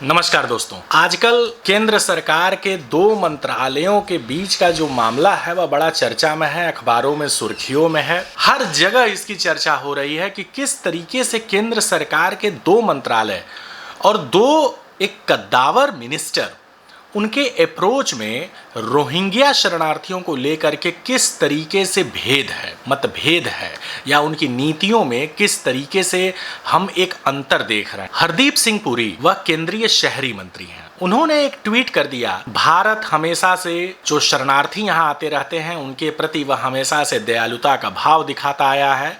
नमस्कार दोस्तों। आजकल केंद्र सरकार के दो मंत्रालयों के बीच का जो मामला है वह बड़ा चर्चा में है, अखबारों में सुर्खियों में है। हर जगह इसकी चर्चा हो रही है कि किस तरीके से केंद्र सरकार के दो मंत्रालय और दो एक कद्दावर मिनिस्टर उनके अप्रोच में रोहिंग्या शरणार्थियों को लेकर के किस तरीके से मतभेद है या उनकी नीतियों में किस तरीके से हम एक अंतर देख रहे हैं। हरदीप सिंह पुरी वह केंद्रीय शहरी मंत्री हैं। उन्होंने एक ट्वीट कर दिया, भारत हमेशा से जो शरणार्थी यहाँ आते रहते हैं उनके प्रति वह हमेशा से दयालुता का भाव दिखाता आया है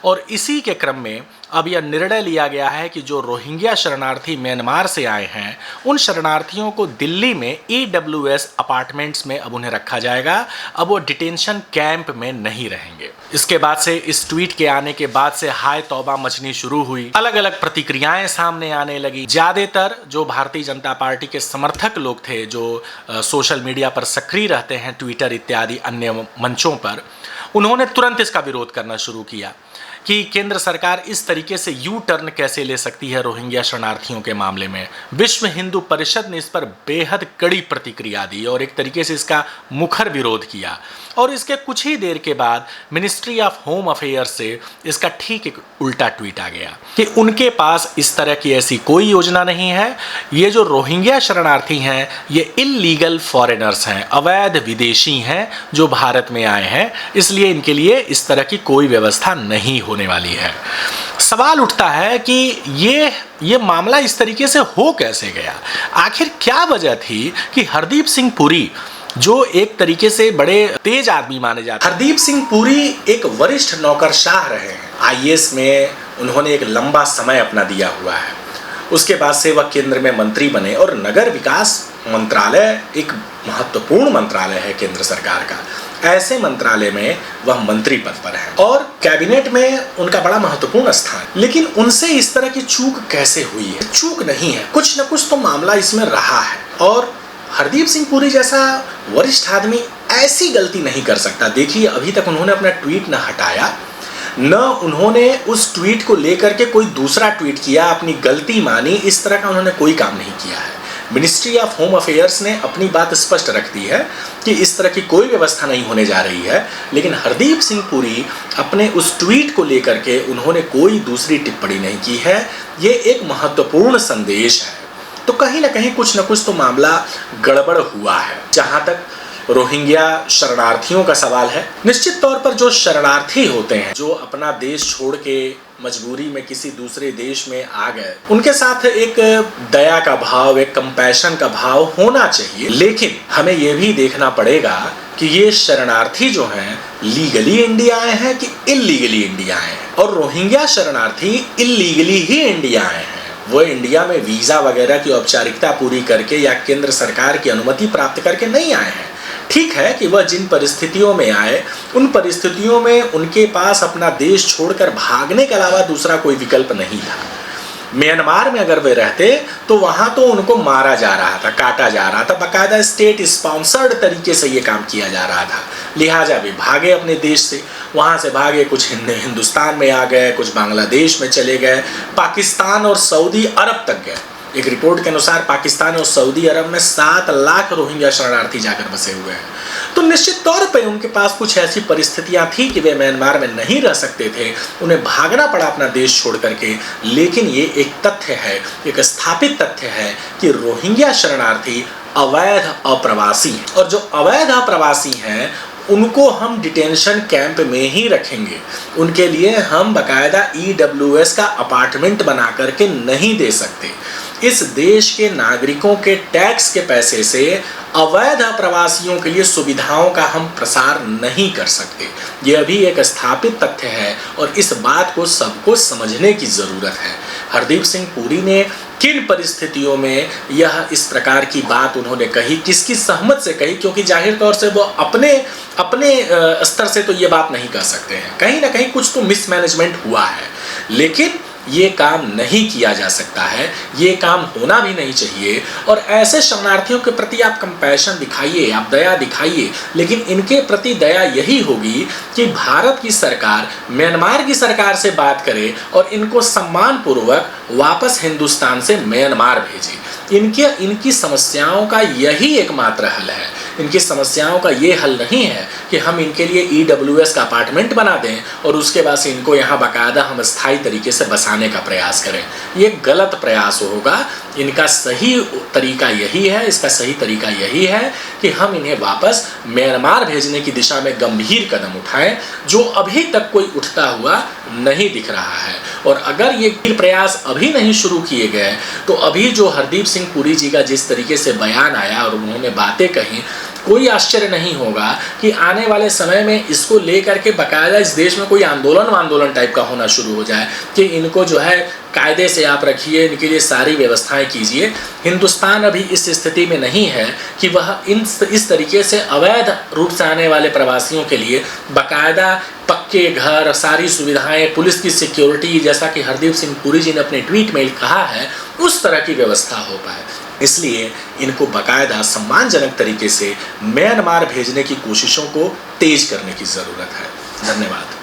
और इसी के क्रम में अब यह निर्णय लिया गया है कि जो रोहिंग्या शरणार्थी म्यांमार से आए हैं उन शरणार्थियों को दिल्ली में EWS अपार्टमेंट्स में अब उन्हें रखा जाएगा। अब वो डिटेंशन कैंप में नहीं रहेंगे। इसके बाद से इस ट्वीट के आने के बाद से हाय तौबा मचनी शुरू हुई, अलग अलग प्रतिक्रियाएं सामने आने लगी। ज्यादातर जो भारतीय जनता पार्टी के समर्थक लोग थे जो सोशल मीडिया पर सक्रिय रहते हैं, ट्विटर इत्यादि अन्य मंचों पर, उन्होंने तुरंत इसका विरोध करना शुरू किया कि केंद्र सरकार इस तरीके से यू टर्न कैसे ले सकती है रोहिंग्या शरणार्थियों के मामले में। विश्व हिंदू परिषद ने इस पर बेहद कड़ी प्रतिक्रिया दी और एक तरीके से इसका मुखर विरोध किया और इसके कुछ ही देर के बाद मिनिस्ट्री ऑफ होम अफेयर्स से इसका ठीक एक उल्टा ट्वीट आ गया कि उनके पास इस तरह की ऐसी कोई योजना नहीं है। ये जो रोहिंग्या शरणार्थी हैं ये इल्लीगल फॉरेनर्स हैं, अवैध विदेशी हैं जो भारत में आए हैं, इसलिए इनके लिए इस तरह की कोई व्यवस्था नहीं होने वाली है। सवाल उठता है कि ये मामला इस तरीके से हो कैसे गया। आखिर क्या वजह थी कि हरदीप सिंह पुरी जो एक तरीके से बड़े तेज आदमी माने जाते हैं, हरदीप सिंह पुरी एक वरिष्ठ नौकरशाह रहे हैं। IAS में उन्होंने एक लंबा समय अपना दिया हुआ है। उसके बाद से वह केंद्र में मंत्री बने और नगर विकास मंत्रालय एक महत्वपूर्ण मंत्रालय है केंद्र सरकार का। ऐसे मंत्रालय में वह मंत्री पद पर है और कैबिनेट में उनका बड़ा महत्वपूर्ण स्थान। लेकिन उनसे इस तरह की चूक कैसे हुई है? चूक नहीं है, कुछ न कुछ तो मामला इसमें रहा है और हरदीप सिंह पुरी जैसा वरिष्ठ आदमी ऐसी गलती नहीं कर सकता। देखिए, अभी तक उन्होंने अपना ट्वीट न हटाया, न उन्होंने उस ट्वीट को लेकर के कोई दूसरा ट्वीट किया, अपनी गलती मानी, इस तरह का उन्होंने कोई काम नहीं किया है। मिनिस्ट्री ऑफ होम अफेयर्स ने अपनी बात स्पष्ट रख दी है कि इस तरह की कोई व्यवस्था नहीं होने जा रही है, लेकिन हरदीप सिंह पुरी अपने उस ट्वीट को लेकर के उन्होंने कोई दूसरी टिप्पणी नहीं की है। ये एक महत्वपूर्ण संदेश है। तो कहीं ना कहीं कुछ न कुछ तो मामला गड़बड़ हुआ है। जहां तक रोहिंग्या शरणार्थियों का सवाल है, निश्चित तौर पर जो शरणार्थी होते हैं जो अपना देश छोड़ के मजबूरी में किसी दूसरे देश में आ गए, उनके साथ एक दया का भाव, एक कंपैशन का भाव होना चाहिए। लेकिन हमें यह भी देखना पड़ेगा कि ये शरणार्थी जो हैं लीगली इंडिया आए हैं कि इल्लीगली इंडिया आए हैं। और रोहिंग्या शरणार्थी इल्लीगली ही इंडिया आए हैं। वो इंडिया में वीजा वगैरह की औपचारिकता पूरी करके या केंद्र सरकार की अनुमति प्राप्त करके नहीं आए हैं। ठीक है कि वह जिन परिस्थितियों में आए उन परिस्थितियों में उनके पास अपना देश छोड़कर भागने के अलावा दूसरा कोई विकल्प नहीं था। म्यांमार में अगर वे रहते तो वहां तो उनको मारा जा रहा था, काटा जा रहा था, बाकायदा स्टेट स्पॉन्सर्ड तरीके से ये काम किया जा रहा था। लिहाजा वे भागे अपने देश से, वहां से भागे, कुछ हिंदुस्तान में आ गए, कुछ बांग्लादेश में चले गए, पाकिस्तान और सऊदी अरब तक गए। एक रिपोर्ट के अनुसार पाकिस्तान और सऊदी अरब में 7 लाख रोहिंग्या शरणार्थी जाकर बसे हुए हैं। तो निश्चित तौर पे उनके पास कुछ ऐसी परिस्थितियां थी कि वे म्यांमार में नहीं रह सकते थे, उन्हें भागना पड़ा अपना देश छोड़ करके। लेकिन ये एक तथ्य है, एक स्थापित तथ्य है कि रोहिंग्या शरणार्थी अवैध अप्रवासी हैं और जो अवैध अप्रवासी हैं उनको हम डिटेंशन कैंप में ही रखेंगे। उनके लिए हम बाकायदा EWS का अपार्टमेंट बना करके नहीं दे सकते। इस देश के नागरिकों के टैक्स के पैसे से अवैध प्रवासियों के लिए सुविधाओं का हम प्रसार नहीं कर सकते। यह भी एक स्थापित तथ्य है और इस बात को सबको समझने की जरूरत है। हरदीप सिंह पुरी ने किन परिस्थितियों में यह इस प्रकार की बात उन्होंने कही, किसकी सहमत से कही, क्योंकि जाहिर तौर से वो अपने स्तर से तो ये बात नहीं कर सकते हैं। कहीं ना कहीं कुछ तो मिसमैनेजमेंट हुआ है। लेकिन ये काम नहीं किया जा सकता है, ये काम होना भी नहीं चाहिए। और ऐसे शरणार्थियों के प्रति आप कंपैशन दिखाइए, आप दया दिखाइए, लेकिन इनके प्रति दया यही होगी कि भारत की सरकार म्यांमार की सरकार से बात करे और इनको सम्मानपूर्वक वापस हिंदुस्तान से म्यांमार भेजे। इनकी समस्याओं का यही एकमात्र हल है। इनकी समस्याओं का ये हल नहीं है कि हम इनके लिए EWS का अपार्टमेंट बना दें और उसके बाद से इनको यहाँ बाकायदा हम स्थायी तरीके से बसाने का प्रयास करें। ये गलत प्रयास होगा। इनका सही तरीका यही है, इसका सही तरीका यही है कि हम इन्हें वापस म्यांमार भेजने की दिशा में गंभीर कदम उठाएं, जो अभी तक कोई उठता हुआ नहीं दिख रहा है। और अगर ये प्रयास अभी नहीं शुरू किए गए तो अभी जो हरदीप सिंह पुरी जी का जिस तरीके से बयान आया और उन्होंने बातें कही, कोई आश्चर्य नहीं होगा कि आने वाले समय में इसको लेकर के बाकायदा इस देश में कोई आंदोलन टाइप का होना शुरू हो जाए कि इनको जो है कायदे से आप रखिए, इनके लिए सारी व्यवस्थाएं कीजिए। हिंदुस्तान अभी इस स्थिति में नहीं है कि वह इस तरीके से अवैध रूप से आने वाले प्रवासियों के लिए बाकायदा पक्के घर, सारी सुविधाएं, पुलिस की सिक्योरिटी, जैसा कि हरदीप सिंह पुरी जी ने अपने ट्वीट में कहा है, उस तरह की व्यवस्था हो पाए। इसलिए इनको बाकायदा सम्मानजनक तरीके से म्यांमार भेजने की कोशिशों को तेज करने की ज़रूरत है। धन्यवाद।